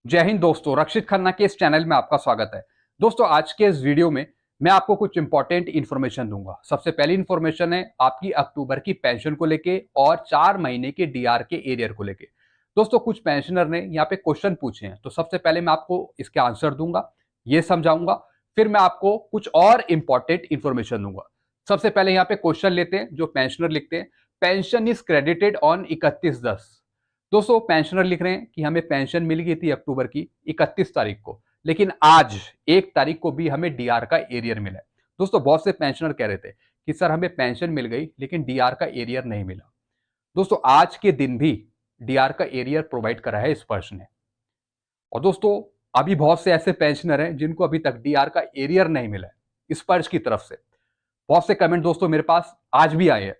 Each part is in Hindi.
जय हिंद दोस्तों, रक्षित खन्ना के इस चैनल में आपका स्वागत है। दोस्तों, आज के इस वीडियो में मैं आपको कुछ इंपॉर्टेंट इन्फॉर्मेशन दूंगा। सबसे पहली इन्फॉर्मेशन है आपकी अक्टूबर की पेंशन को लेके और 4 महीने के डीआर के एरियर को लेके। दोस्तों, कुछ पेंशनर ने यहाँ पे क्वेश्चन पूछे हैं, तो सबसे पहले मैं आपको इसके आंसर दूंगा, ये समझाऊंगा, फिर मैं आपको कुछ और इंपॉर्टेंट इन्फॉर्मेशन दूंगा। सबसे पहले यहाँ पे क्वेश्चन लेते हैं जो पेंशनर लिखते हैं। Pension is credited on 31/10। दोस्तों, पेंशनर लिख रहे हैं कि हमें पेंशन मिल गई थी अक्टूबर की 31 तारीख को, लेकिन आज 1 तारीख को भी हमें डीआर का एरियर मिला है। दोस्तों, बहुत से पेंशनर कह रहे थे कि सर हमें पेंशन मिल गई लेकिन डीआर का एरियर नहीं मिला। दोस्तों, आज के दिन भी डीआर का एरियर प्रोवाइड करा है स्पर्श ने। और दोस्तों, अभी बहुत से ऐसे पेंशनर हैं जिनको अभी तक डीआर का एरियर नहीं मिला है स्पर्श की तरफ से। बहुत से कमेंट दोस्तों मेरे पास आज भी आए हैं।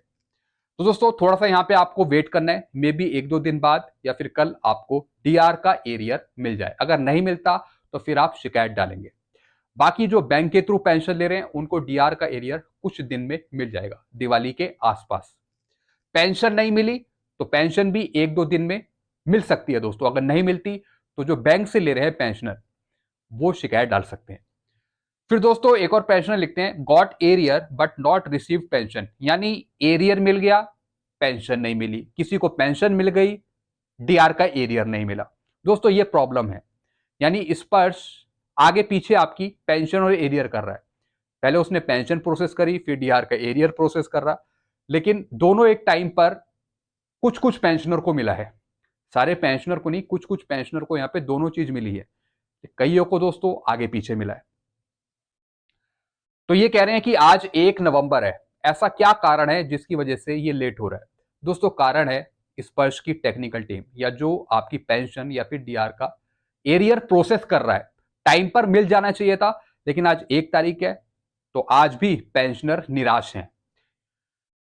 तो दोस्तों, थोड़ा सा यहाँ पे आपको वेट करना है, मे बी 1-2 दिन बाद या फिर कल आपको डीआर का एरियर मिल जाए। अगर नहीं मिलता तो फिर आप शिकायत डालेंगे। बाकी जो बैंक के थ्रू पेंशन ले रहे हैं उनको डीआर का एरियर कुछ दिन में मिल जाएगा, दिवाली के आसपास। पेंशन नहीं मिली तो पेंशन भी 1-2 दिन में मिल सकती है। दोस्तों, अगर नहीं मिलती तो जो बैंक से ले रहे हैं पेंशनर वो शिकायत डाल सकते हैं। फिर दोस्तों, एक और पेंशनर लिखते हैं got arrear but not receive pension, यानी एरियर मिल गया, पेंशन नहीं मिली। किसी को पेंशन मिल गई, डीआर का एरियर नहीं मिला। दोस्तों, ये प्रॉब्लम है, यानी स्पर्श आगे पीछे आपकी पेंशन और एरियर कर रहा है। पहले उसने पेंशन प्रोसेस करी, फिर डीआर का एरियर प्रोसेस कर रहा, लेकिन दोनों एक टाइम पर कुछ कुछ पेंशनर को मिला है। सारे पेंशनर को नहीं, कुछ कुछ पेंशनर को यहाँ पे दोनों चीज मिली है। कईयों को दोस्तों आगे पीछे मिला है। तो ये कह रहे हैं कि आज 1 नवंबर है, ऐसा क्या कारण है जिसकी वजह से ये लेट हो रहा है। दोस्तों, कारण है स्पर्श की टेक्निकल टीम, या जो आपकी पेंशन या फिर डीआर का एरियर प्रोसेस कर रहा है। टाइम पर मिल जाना चाहिए था, लेकिन आज 1 तारीख है तो आज भी पेंशनर निराश हैं।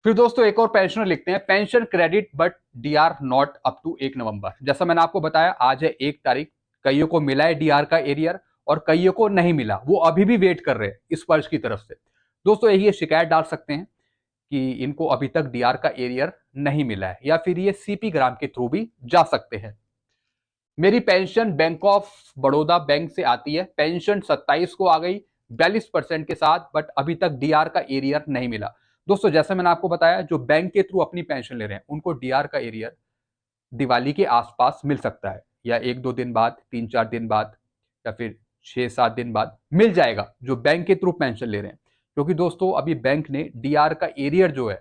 फिर दोस्तों, एक और पेंशनर लिखते हैं pension credit but DR not up to 1 November. जैसा मैंने आपको बताया, आज है 1 तारीख, कईयों को मिला है डीआर का एरियर और कईयों को नहीं मिला, वो अभी भी वेट कर रहे हैं इस वर्ष की तरफ से। दोस्तों, ये शिकायत डाल सकते हैं कि इनको अभी तक डीआर का एरियर नहीं मिला है, या फिर ये सीपी ग्राम के थ्रू भी जा सकते हैं। मेरी pension bank of Baroda bank से आती है, पेंशन 27 को आ गई 42% के साथ, बट अभी तक डीआर का एरियर नहीं मिला। दोस्तों, जैसे मैंने आपको बताया, जो बैंक के थ्रू अपनी पेंशन ले रहे हैं उनको डीआर का एरियर दिवाली के आसपास मिल सकता है, या 1-2 दिन बाद, 3-4 दिन बाद, या फिर 6-7 दिन बाद मिल जाएगा जो बैंक के थ्रू पेंशन ले रहे हैं। क्योंकि दोस्तों, अभी बैंक ने डीआर का एरियर जो है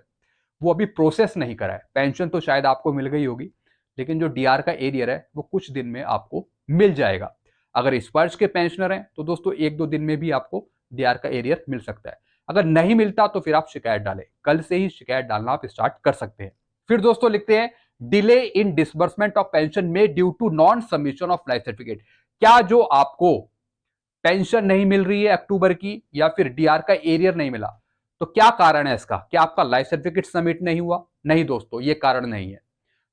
वो अभी प्रोसेस नहीं करा है। पेंशन तो शायद आपको मिल गई होगी, लेकिन जो डीआर का एरियर है वो कुछ दिन में आपको मिल जाएगा। अगर स्पर्श के पेंशनर हैं तो दोस्तों 1-2 दिन में भी आपको डीआर का एरियर मिल सकता है। अगर नहीं मिलता तो फिर आप शिकायत डालें, कल से ही शिकायत डालना आप स्टार्ट कर सकते हैं। फिर दोस्तों लिखते हैं delay in disbursement of pension में due to non submission of life certificate. क्या जो आपको पेंशन नहीं मिल रही है अक्टूबर की, या फिर डीआर का एरियर नहीं मिला, तो क्या कारण है इसका? क्या आपका लाइफ सर्टिफिकेट सबमिट नहीं हुआ? नहीं दोस्तों, ये कारण नहीं है।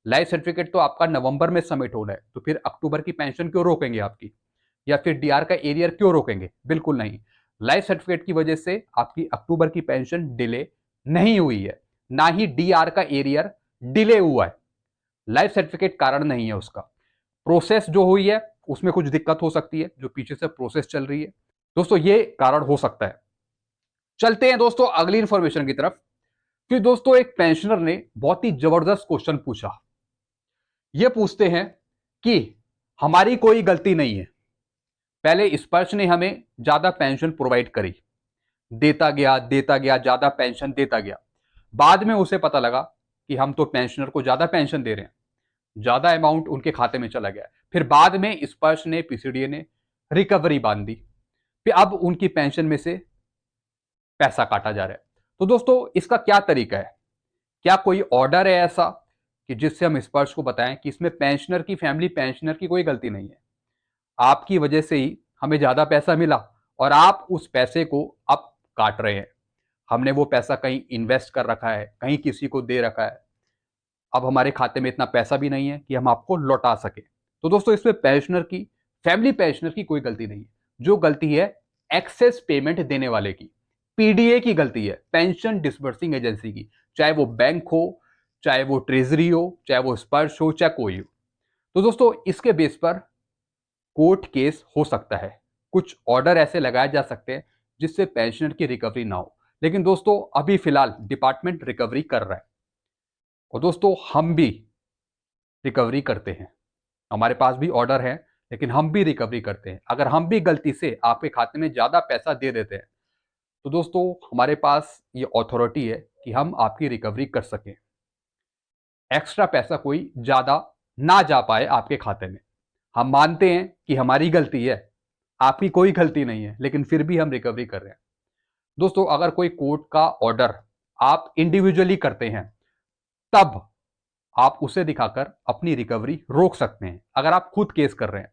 लाइफ सर्टिफिकेट तो आपका नवंबर में सबमिट होना है, तो फिर अक्टूबर की पेंशन क्यों रोकेंगे आपकी, या फिर डीआर का एरियर क्यों रोकेंगे? बिल्कुल नहीं। लाइफ सर्टिफिकेट की वजह से आपकी अक्टूबर की पेंशन डिले नहीं हुई है, ना ही डीआर का एरियर डिले हुआ है। लाइफ सर्टिफिकेट कारण नहीं है उसका। प्रोसेस जो हुई है उसमें कुछ दिक्कत हो सकती है, जो पीछे से प्रोसेस चल रही है। दोस्तों, ये कारण हो सकता है। चलते हैं दोस्तों अगली इंफॉर्मेशन की तरफ। फिर दोस्तों, एक पेंशनर ने बहुत ही जबरदस्त क्वेश्चन पूछा। ये पूछते हैं कि हमारी कोई गलती नहीं है, पहले स्पर्श ने हमें ज्यादा पेंशन प्रोवाइड करी, देता गया ज्यादा पेंशन देता गया। बाद में उसे पता लगा कि हम तो पेंशनर को ज्यादा पेंशन दे रहे हैं, ज्यादा अमाउंट उनके खाते में चला गया। फिर बाद में स्पर्श ने, पीसीडीए ने रिकवरी बांध दी, फिर अब उनकी पेंशन में से पैसा काटा जा रहा है। तो दोस्तों, इसका क्या तरीका है? क्या कोई ऑर्डर है ऐसा कि जिससे हम स्पर्श को बताएं कि इसमें पेंशनर की फैमिली, पेंशनर की कोई गलती नहीं है, आपकी वजह से ही हमें ज्यादा पैसा मिला और आप उस पैसे को अब काट रहे हैं। हमने वो पैसा कहीं इन्वेस्ट कर रखा है, कहीं किसी को दे रखा है, अब हमारे खाते में इतना पैसा भी नहीं है कि हम आपको लौटा सके। तो दोस्तों, इसमें पेंशनर की, फैमिली पेंशनर की कोई गलती नहीं है। जो गलती है एक्सेस पेमेंट देने वाले की, पीडीए की गलती है, पेंशन डिसबर्सिंग एजेंसी की, चाहे वो बैंक हो, चाहे वो ट्रेजरी हो, चाहे वो स्पर्श हो, चाहे कोई हो। तो दोस्तों, इसके बेस पर कोर्ट केस हो सकता है, कुछ ऑर्डर ऐसे लगाए जा सकते हैं जिससे पेंशनर की रिकवरी ना हो। लेकिन दोस्तों अभी फिलहाल डिपार्टमेंट रिकवरी कर रहा है और दोस्तों हम भी रिकवरी करते हैं, हमारे पास भी ऑर्डर है लेकिन हम भी रिकवरी करते हैं। अगर हम भी गलती से आपके खाते में ज़्यादा पैसा दे देते हैं तो दोस्तों हमारे पास ये अथॉरिटी है कि हम आपकी रिकवरी कर सकें, एक्स्ट्रा पैसा कोई ज़्यादा ना जा पाए आपके खाते में। हम मानते हैं कि हमारी गलती है, आपकी कोई गलती नहीं है, लेकिन फिर भी हम रिकवरी कर रहे हैं। दोस्तों अगर कोई कोर्ट का ऑर्डर आप इंडिविजुअली करते हैं तब आप उसे दिखाकर अपनी रिकवरी रोक सकते हैं अगर आप खुद केस कर रहे हैं।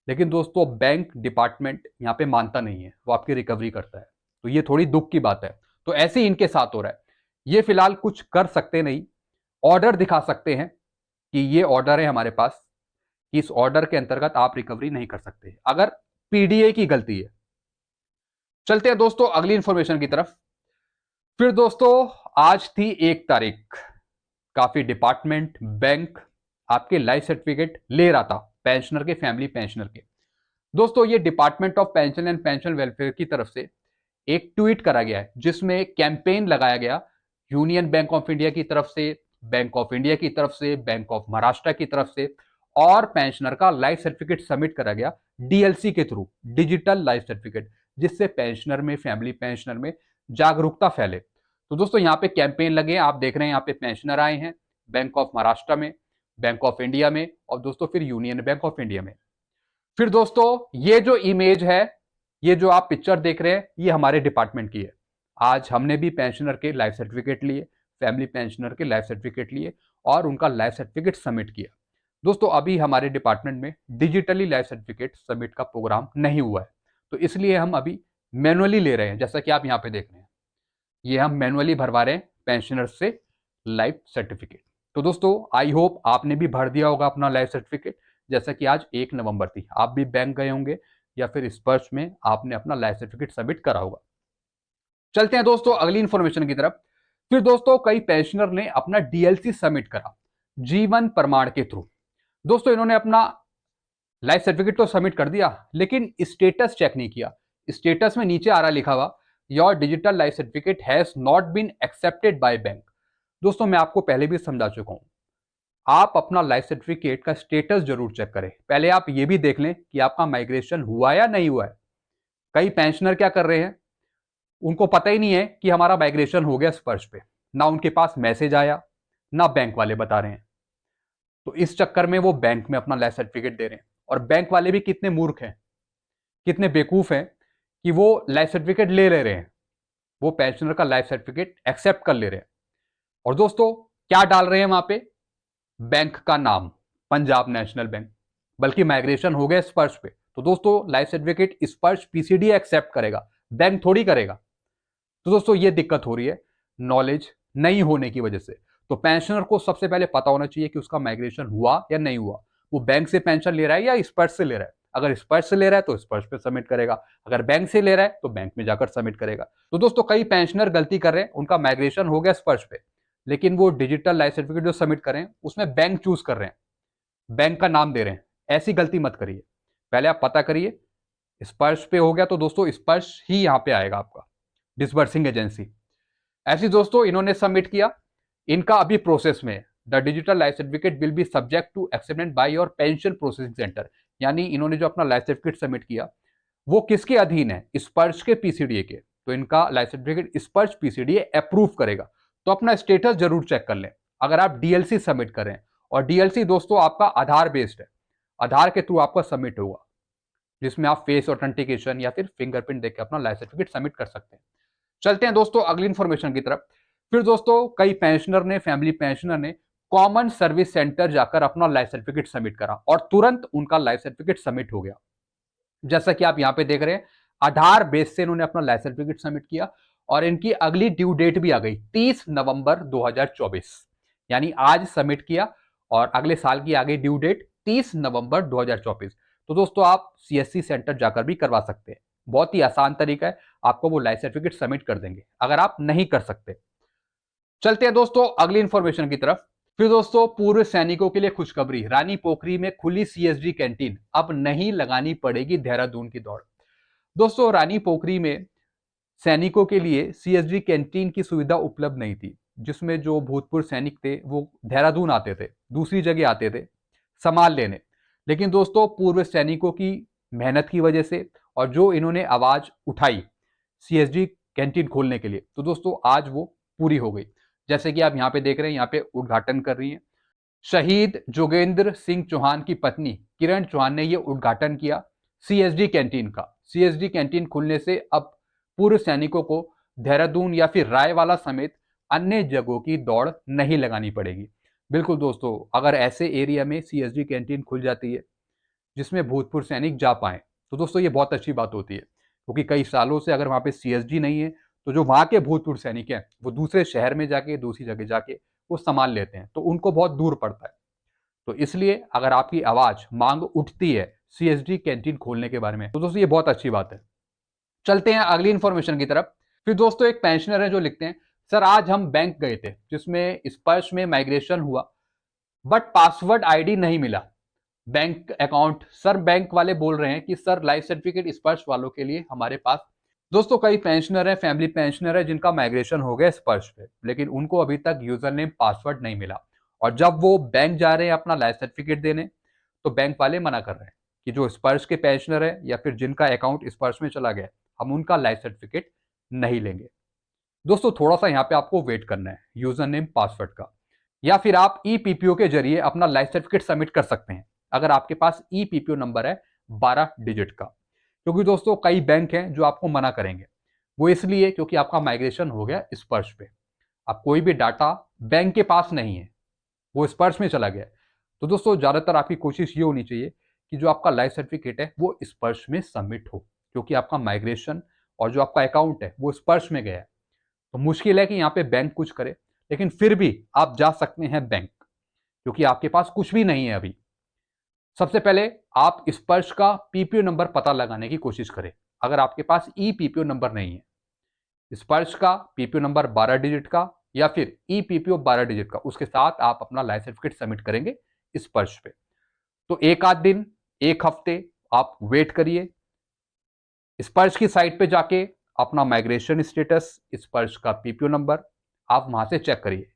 लेकिन दोस्तों बैंक डिपार्टमेंट यहाँ पे मानता नहीं है, वो आपकी रिकवरी करता है, तो ये थोड़ी दुख की बात है। तो ऐसे ही इनके साथ हो रहा है। ये फिलहाल कुछ कर सकते नहीं, ऑर्डर दिखा सकते हैं कि ये ऑर्डर है हमारे पास, इस ऑर्डर के अंतर्गत आप रिकवरी नहीं कर सकते अगर पीडीए की गलती है। चलते हैं दोस्तों अगली इंफॉर्मेशन की तरफ। फिर दोस्तों आज थी 1 तारीख, काफी डिपार्टमेंट बैंक आपके लाइफ सर्टिफिकेट ले रहा था पेंशनर के, फैमिली पेंशनर के। दोस्तों ये department of pension and pension welfare की तरफ से एक ट्वीट करा गया है जिसमें कैंपेन लगाया गया यूनियन बैंक ऑफ इंडिया की तरफ से, बैंक ऑफ इंडिया की तरफ से, बैंक ऑफ महाराष्ट्र की तरफ से, और पेंशनर का लाइफ सर्टिफिकेट सबमिट करा गया डीएलसी के थ्रू, डिजिटल लाइफ सर्टिफिकेट, जिससे पेंशनर में, फैमिली पेंशनर में जागरूकता फैले। तो दोस्तों यहाँ पे कैंपेन लगे, आप देख रहे हैं यहाँ पे पेंशनर आए हैं बैंक ऑफ महाराष्ट्र में, बैंक ऑफ इंडिया में, और दोस्तों फिर यूनियन बैंक ऑफ इंडिया में। फिर दोस्तों ये जो इमेज है, ये जो आप पिक्चर देख रहे हैं, ये हमारे डिपार्टमेंट की है। आज हमने भी पेंशनर के लाइफ सर्टिफिकेट लिए, फैमिली पेंशनर के लाइफ सर्टिफिकेट लिए और उनका लाइफ सर्टिफिकेट सबमिट किया। दोस्तों अभी हमारे डिपार्टमेंट में डिजिटली लाइफ सर्टिफिकेट सबमिट का प्रोग्राम नहीं हुआ है, तो इसलिए हम अभी मैनुअली ले रहे हैं। जैसा कि आप यहाँ पे देख रहे हैं, ये हम मैनुअली भरवा रहे हैं पेंशनर्स से लाइफ सर्टिफिकेट। तो दोस्तों आई होप आपने भी भर दिया होगा अपना लाइफ सर्टिफिकेट, जैसा कि आज 1 नवंबर थी, आप भी बैंक गए होंगे या फिर स्पर्श में आपने अपना लाइफ सर्टिफिकेट सबमिट करा होगा। चलते हैं दोस्तों अगली इंफॉर्मेशन की तरफ। फिर दोस्तों कई पेंशनर ने अपना डीएलसी सबमिट करा जीवन प्रमाण के थ्रू। दोस्तों इन्होंने अपना लाइफ सर्टिफिकेट तो सबमिट कर दिया लेकिन स्टेटस चेक नहीं किया। स्टेटस में नीचे आ रहा लिखा हुआ your digital life certificate has not been accepted by bank. दोस्तों मैं आपको पहले भी समझा चुका हूं, आप अपना लाइफ सर्टिफिकेट का स्टेटस जरूर चेक करें। पहले आप ये भी देख लें कि आपका माइग्रेशन हुआ या नहीं हुआ है। कई पेंशनर क्या कर रहे हैं, उनको पता ही नहीं है कि हमारा माइग्रेशन हो गया स्पर्श पे, ना उनके पास मैसेज आया, ना बैंक वाले बता रहे हैं। तो इस चक्कर में वो बैंक में अपना लाइफ सर्टिफिकेट दे रहे हैं, और बैंक वाले भी कितने मूर्ख हैं, कितने बेवकूफ हैं कि वो लाइफ सर्टिफिकेट ले रहे हैं, वो पेंशनर का लाइफ सर्टिफिकेट एक्सेप्ट कर ले रहे हैं। और दोस्तों क्या डाल रहे हैं वहां पे, बैंक का नाम पंजाब नेशनल बैंक, बल्कि माइग्रेशन हो गया स्पर्श पे। तो दोस्तों लाइफ सर्टिफिकेट स्पर्श पीसीडी एक्सेप्ट करेगा, बैंक थोड़ी करेगा। तो दोस्तों ये दिक्कत हो रही है नॉलेज नहीं होने की वजह से। तो पेंशनर को सबसे पहले पता होना चाहिए कि उसका माइग्रेशन हुआ या नहीं हुआ, वो बैंक से पेंशन ले रहा है या स्पर्श से ले रहा है। अगर स्पर्श से ले रहा है तो स्पर्श पे सबमिट करेगा, अगर बैंक से ले रहा है तो बैंक में जाकर सबमिट करेगा। तो दोस्तों कई पेंशनर गलती कर रहे हैं, उनका माइग्रेशन हो गया स्पर्श पे, लेकिन वो डिजिटल लाइफ सर्टिफिकेट जो सबमिट कर रहे हैं उसमें बैंक चूज कर रहे हैं, बैंक का नाम दे रहे हैं। ऐसी गलती मत करिए, पहले आप पता करिए। स्पर्श पे हो गया तो दोस्तों स्पर्श ही यहाँ पे आएगा आपका, डिसबर्सिंग एजेंसी। ऐसी दोस्तों इन्होंने सबमिट किया, इनका अभी प्रोसेस में the digital life certificate will be subject to acceptance by your pension processing centre. यानी इन्होंने जो अपना लाइफ सर्टिफिकेट सबमिट किया वो किसके अधीन है, स्पर्श के पीसीडीए के। तो इनका लाइफ सर्टिफिकेट स्पर्श पीसीडीए अप्रूव करेगा। तो अपना स्टेटस जरूर चेक कर लें अगर आप डीएलसी सबमिट करें, और डीएलसी दोस्तों आपका आधार बेस्ड है, आधार के थ्रू आपका सबमिट होगा, जिसमें आप फेस ऑथेंटिकेशन या फिर फिंगरप्रिंट देकर अपना लाइफ सर्टिफिकेट सबमिट कर सकते हैं। चलते हैं दोस्तों अगली इंफॉर्मेशन की तरफ। फिर दोस्तों कई पेंशनर ने, फैमिली पेंशनर ने कॉमन सर्विस सेंटर जाकर अपना लाइफ सर्टिफिकेट सबमिट करा और तुरंत उनका लाइफ सर्टिफिकेट सबमिट हो गया। जैसा कि आप यहां पे देख रहे हैं, आधार बेस से इन्होंने अपना लाइफ सर्टिफिकेट सबमिट किया और इनकी अगली ड्यू डेट भी आ गई 30 नवंबर 2024। यानी आज सबमिट किया और अगले साल की आ गई ड्यू डेट 30 नवंबर 2024। तो दोस्तों आप सीएससी सेंटर जाकर भी करवा सकते हैं, बहुत ही आसान तरीका है, आपको वो लाइफ सर्टिफिकेट सबमिट कर देंगे अगर आप नहीं कर सकते। चलते हैं दोस्तों अगली इंफॉर्मेशन की तरफ। फिर दोस्तों पूर्व सैनिकों के लिए खुशखबरी, रानी पोखरी में खुली सीएसडी कैंटीन, अब नहीं लगानी पड़ेगी देहरादून की दौड़। दोस्तों रानी पोखरी में सैनिकों के लिए सीएसडी कैंटीन की सुविधा उपलब्ध नहीं थी, जिसमें जो भूतपूर्व सैनिक थे वो देहरादून आते थे, दूसरी जगह आते थे सामान लेने। लेकिन दोस्तों पूर्व सैनिकों की मेहनत की वजह से और जो इन्होंने आवाज उठाई सीएसडी कैंटीन खोलने के लिए, तो दोस्तों आज वो पूरी हो गई। जैसे कि आप यहाँ पे देख रहे हैं, यहाँ पे उद्घाटन कर रही हैं शहीद जोगेंद्र सिंह चौहान की पत्नी किरण चौहान ने ये उद्घाटन किया सीएसडी कैंटीन का। सीएसडी कैंटीन खुलने से अब पूर्व सैनिकों को देहरादून या फिर रायवाला समेत अन्य जगहों की दौड़ नहीं लगानी पड़ेगी। बिल्कुल दोस्तों, अगर ऐसे एरिया में सीएसडी कैंटीन खुल जाती है जिसमें भूतपूर्व सैनिक जा पाए, तो दोस्तों ये बहुत अच्छी बात होती है, क्योंकि कई सालों से अगर वहां पे सीएसडी नहीं है तो जो वहां के भूतपूर्व सैनिक हैं वो दूसरे शहर में जाके दूसरी जगह जाके वो सामान लेते हैं, तो उनको बहुत दूर पड़ता है। तो इसलिए अगर आपकी आवाज मांग उठती है सीएसडी कैंटीन खोलने के बारे में, तो दोस्तों ये बहुत अच्छी बात है। चलते हैं अगली इंफॉर्मेशन की तरफ। फिर दोस्तों एक पेंशनर है जो लिखते हैं, सर आज हम बैंक गए थे जिसमें स्पर्श में माइग्रेशन हुआ बट पासवर्ड आईडी नहीं मिला बैंक अकाउंट। सर बैंक वाले बोल रहे हैं कि सर लाइफ सर्टिफिकेट स्पर्श वालों के लिए हमारे पास। दोस्तों कई पेंशनर है, फैमिली पेंशनर है जिनका माइग्रेशन हो गया स्पर्श पे, लेकिन उनको अभी तक यूजर नेम पासवर्ड नहीं मिला, और जब वो बैंक जा रहे हैं अपना लाइफ सर्टिफिकेट देने, तो बैंक वाले मना कर रहे हैं कि जो स्पर्श के पेंशनर है या फिर जिनका अकाउंट स्पर्श में चला गया, हम उनका लाइफ सर्टिफिकेट नहीं लेंगे। दोस्तों थोड़ा सा यहाँ पे आपको वेट करना है यूजर नेम पासवर्ड का, या फिर आप ई पीपीओ के जरिए अपना लाइफ सर्टिफिकेट सबमिट कर सकते हैं अगर आपके पास ई पीपीओ नंबर है 12 डिजिट का। क्योंकि दोस्तों कई बैंक हैं जो आपको मना करेंगे, वो इसलिए क्योंकि आपका माइग्रेशन हो गया स्पर्श पे, अब कोई भी डाटा बैंक के पास नहीं है, वो स्पर्श में चला गया। तो दोस्तों ज्यादातर आपकी कोशिश ये होनी चाहिए कि जो आपका लाइफ सर्टिफिकेट है वो स्पर्श में सबमिट हो, क्योंकि आपका माइग्रेशन और जो आपका अकाउंट है वो स्पर्श में गया है। तो मुश्किल है कि यहाँ पे बैंक कुछ करे, लेकिन फिर भी आप जा सकते हैं बैंक, क्योंकि आपके पास कुछ भी नहीं है अभी। सबसे पहले आप स्पर्श का पीपीओ नंबर पता लगाने की कोशिश करें अगर आपके पास ई पीपीओ नंबर नहीं है। स्पर्श का पीपीओ नंबर 12 डिजिट का या फिर ई पीपीओ 12 डिजिट का, उसके साथ आप अपना लाइफ सर्टिफिकेट सबमिट करेंगे स्पर्श पे। तो एक आध दिन, एक हफ्ते आप वेट करिए, स्पर्श की साइट पे जाके अपना माइग्रेशन स्टेटस, स्पर्श का पीपीओ नंबर आप वहां से चेक करिए।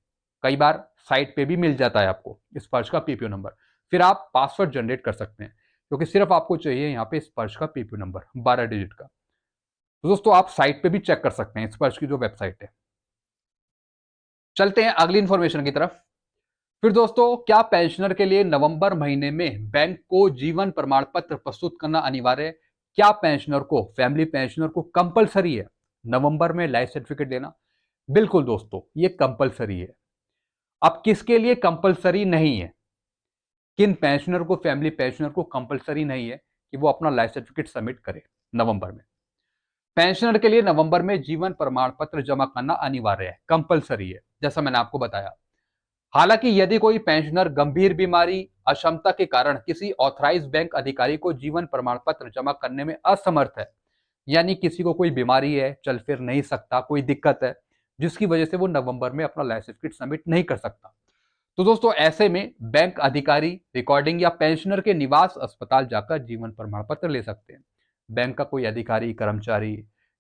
कई बार साइट पे भी मिल जाता है आपको स्पर्श का पीपीओ नंबर, फिर आप पासवर्ड जनरेट कर सकते हैं, क्योंकि सिर्फ आपको चाहिए यहाँ पे स्पर्श का पीपीओ नंबर 12 डिजिट का। तो दोस्तों आप साइट पे भी चेक कर सकते हैं, स्पर्श की जो वेबसाइट है। चलते हैं अगली इंफॉर्मेशन की तरफ। फिर दोस्तों क्या पेंशनर के लिए नवंबर महीने में बैंक को जीवन प्रमाण पत्र प्रस्तुत करना अनिवार्य है? क्या पेंशनर को, फैमिली पेंशनर को कंपलसरी है नवंबर में लाइफ सर्टिफिकेट देना? बिल्कुल दोस्तों ये कंपलसरी है। अब किसके लिए कंपलसरी नहीं है, किन पेंशनर को, फैमिली पेंशनर को कंपलसरी नहीं है कि वो अपना लाइफ सर्टिफिकेट सबमिट करे नवंबर में? पेंशनर के लिए नवंबर में जीवन प्रमाण पत्र जमा करना अनिवार्य है, कंपलसरी है, जैसा मैंने आपको बताया। हालांकि यदि कोई पेंशनर गंभीर बीमारी, अक्षमता के कारण किसी ऑथराइज बैंक अधिकारी को जीवन प्रमाण पत्र जमा करने में असमर्थ है, यानी किसी को कोई बीमारी है, चल फिर नहीं सकता, कोई दिक्कत है जिसकी वजह से वो नवंबर में अपना लाइफ सर्टिफिकेट सबमिट नहीं कर सकता, तो दोस्तों ऐसे में बैंक अधिकारी रिकॉर्डिंग या पेंशनर के निवास अस्पताल जाकर जीवन प्रमाण पत्र ले सकते हैं। बैंक का कोई अधिकारी कर्मचारी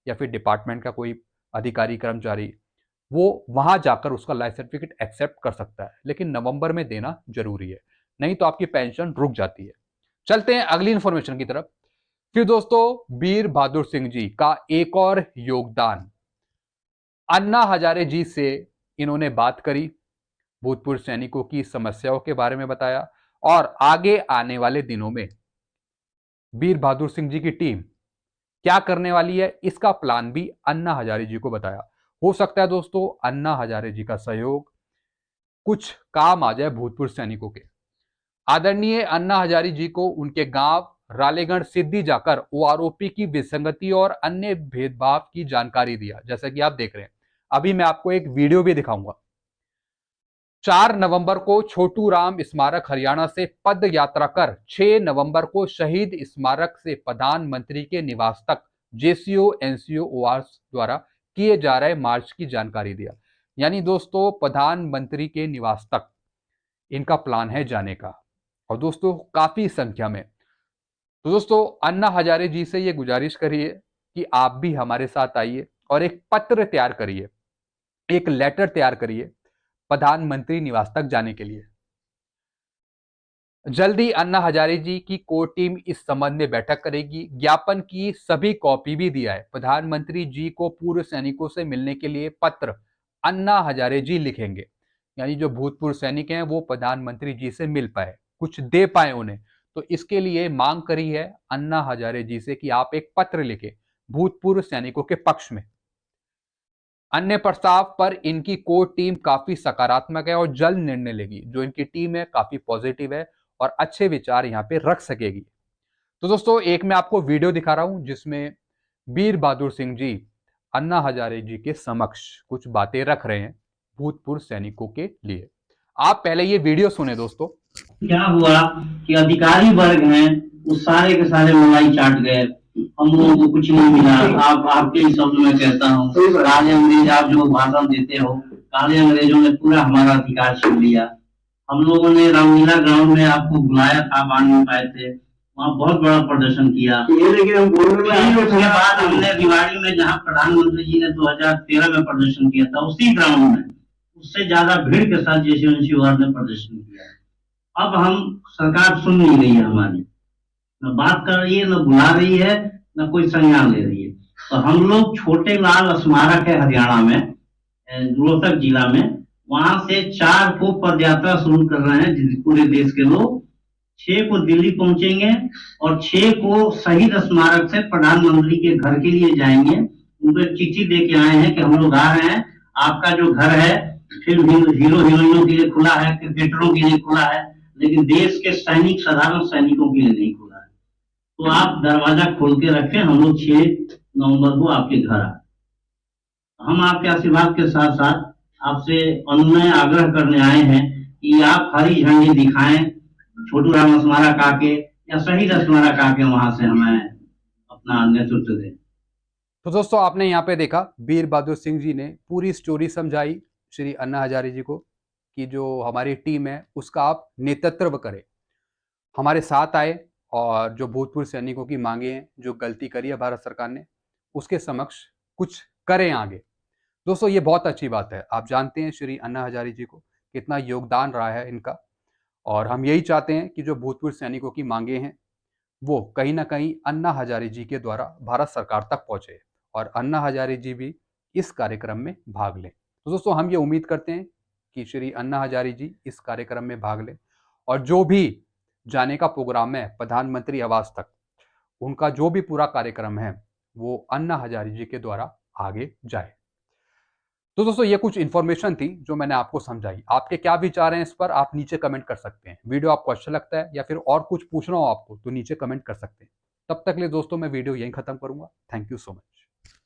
या फिर डिपार्टमेंट का कोई अधिकारी कर्मचारी वो वहां जाकर उसका लाइफ सर्टिफिकेट एक्सेप्ट कर सकता है, लेकिन नवंबर में देना जरूरी है, नहीं तो आपकी पेंशन रुक जाती है। चलते हैं अगली इंफॉर्मेशन की तरफ। फिर दोस्तों वीर बहादुर सिंह जी का एक और योगदान, अन्ना हजारे जी से इन्होंने बात करी, भूतपूर्व सैनिकों की समस्याओं के बारे में बताया, और आगे आने वाले दिनों में वीर बहादुर सिंह जी की टीम क्या करने वाली है इसका प्लान भी अन्ना हजारे जी को बताया। हो सकता है दोस्तों अन्ना हजारे जी का सहयोग कुछ काम आ जाए भूतपूर्व सैनिकों के। आदरणीय अन्ना हजारे जी को उनके गांव रालेगढ़ सिद्धि जाकर ओआरओपी की विसंगति और अन्य भेदभाव की जानकारी दिया, जैसा कि आप देख रहे हैं। अभी मैं आपको एक वीडियो भी दिखाऊंगा। 4 नवंबर को छोटू राम स्मारक हरियाणा से पद यात्रा कर 6 नवंबर को शहीद स्मारक से प्रधानमंत्री के निवास तक जेसीओ एनसीओ ओआरएस द्वारा किए जा रहे मार्च की जानकारी दिया। यानी दोस्तों प्रधानमंत्री के निवास तक इनका प्लान है जाने का, और दोस्तों काफी संख्या में। तो दोस्तों अन्ना हजारे जी से ये गुजारिश करिए कि आप भी हमारे साथ आइए और एक पत्र तैयार करिए, एक लेटर तैयार करिए प्रधानमंत्री निवास तक जाने के लिए। जल्दी अन्ना हजारे जी की कोर टीम इस संबंध में बैठक करेगी। ज्ञापन की सभी कॉपी भी दिया है। प्रधानमंत्री जी को पूर्व सैनिकों से मिलने के लिए पत्र अन्ना हजारे जी लिखेंगे, यानी जो भूतपूर्व सैनिक हैं वो प्रधानमंत्री जी से मिल पाए, कुछ दे पाए उन्हें। तो इसके लिए मांग करी है अन्ना हजारे जी से कि आप एक पत्र लिखे भूतपूर्व सैनिकों के पक्ष में। अन्य प्रस्ताव पर इनकी कोर टीम काफी सकारात्मक है और जल्द निर्णय लेगी। जो इनकी टीम है काफी पॉजिटिव है और अच्छे विचार यहाँ पे रख सकेगी। तो दोस्तों एक मैं आपको वीडियो दिखा रहा हूं जिसमें वीर बहादुर सिंह जी अन्ना हजारे जी के समक्ष कुछ बातें रख रहे हैं भूतपूर्व सैनिकों के लिए। आप पहले ये वीडियो सुने दोस्तों। क्या हुआ कि अधिकारी वर्ग हैं वो सारे के सारे मलाई चाट गए, हम लोगों को कुछ नहीं मिला। आप आपके ही शब्द में कहता हूँ, काले अंग्रेज आप जो भाषण देते हो, काले अंग्रेजों ने पूरा हमारा अधिकार छीन लिया। हम लोगों ने रामलीला ग्राउंड में आपको बुलाया था, आप आ नहीं पाए थे, वहाँ बहुत बड़ा प्रदर्शन किया। लेकिन हम उसके बाद हमने रिवाड़ी में जहाँ प्रधानमंत्री जी ने 2013 में प्रदर्शन किया था, उसी ग्राउंड में उससे ज्यादा भीड़ के साथ जयसिंह वार ने प्रदर्शन किया। अब हम सरकार सुन नहीं रही है हमारी, न बात कर रही है, न बुला रही है, न कोई संज्ञान ले रही है। तो हम लोग छोटे लाल स्मारक है हरियाणा में, रोहतक जिला में, वहां से 4 को पदयात्रा शुरू कर रहे हैं पूरे देश के लोग। 6 को दिल्ली पहुंचेंगे और 6 को शहीद स्मारक से प्रधानमंत्री के घर के लिए जाएंगे। उनको एक चिट्ठी दे के आए हैं कि हम लोग आ रहे हैं, आपका जो घर है फिल्म हीरो हीरोइनों के लिए खुला है, क्रिकेटरों के लिए खुला है, लेकिन देश के सैनिक साधारण सैनिकों के लिए नहीं खुला है। तो आप दरवाजा खोल के रखें, हम लोग 6 नवंबर को आपके घर आए। हम आपके आशीर्वाद के साथ साथ आपसे अनुनय आग्रह करने आए हैं कि आप हरी झंडी दिखाएं, छोटू राम स्मारक आके या शहीद स्मारक आके वहां से हमें अपना नेतृत्व दें। तो दोस्तों आपने यहाँ पे देखा वीर बहादुर सिंह जी ने पूरी स्टोरी समझाई श्री अन्ना हजारे जी को कि जो हमारी टीम है उसका आप नेतृत्व करें, हमारे साथ आए और जो भूतपूर्व सैनिकों की मांगे हैं, जो गलती करी है भारत सरकार ने, उसके समक्ष कुछ करें आगे। दोस्तों ये बहुत अच्छी बात है। आप जानते हैं श्री अन्ना हजारे जी को कितना योगदान रहा है इनका, और हम यही चाहते हैं कि जो भूतपूर्व सैनिकों की मांगे हैं वो कहीं ना कहीं अन्ना हजारे जी के द्वारा भारत सरकार तक पहुंचे और अन्ना हजारे जी भी इस कार्यक्रम में भाग लें। तो दोस्तों हम ये उम्मीद करते हैं कि श्री अन्ना हजारे जी इस कार्यक्रम में भाग लें और जो भी जाने का प्रोग्राम है प्रधानमंत्री आवास तक, उनका जो भी पूरा कार्यक्रम है वो अन्ना हजारे जी के द्वारा आगे जाए। तो दोस्तों ये कुछ इन्फॉर्मेशन थी जो मैंने आपको समझाई। आपके क्या विचार हैं इस पर आप नीचे कमेंट कर सकते हैं। वीडियो आपको अच्छा लगता है या फिर और कुछ पूछना हो आपको तो नीचे कमेंट कर सकते हैं। तब तक के लिए दोस्तों मैं वीडियो यहीं खत्म करूंगा। Thank you so much.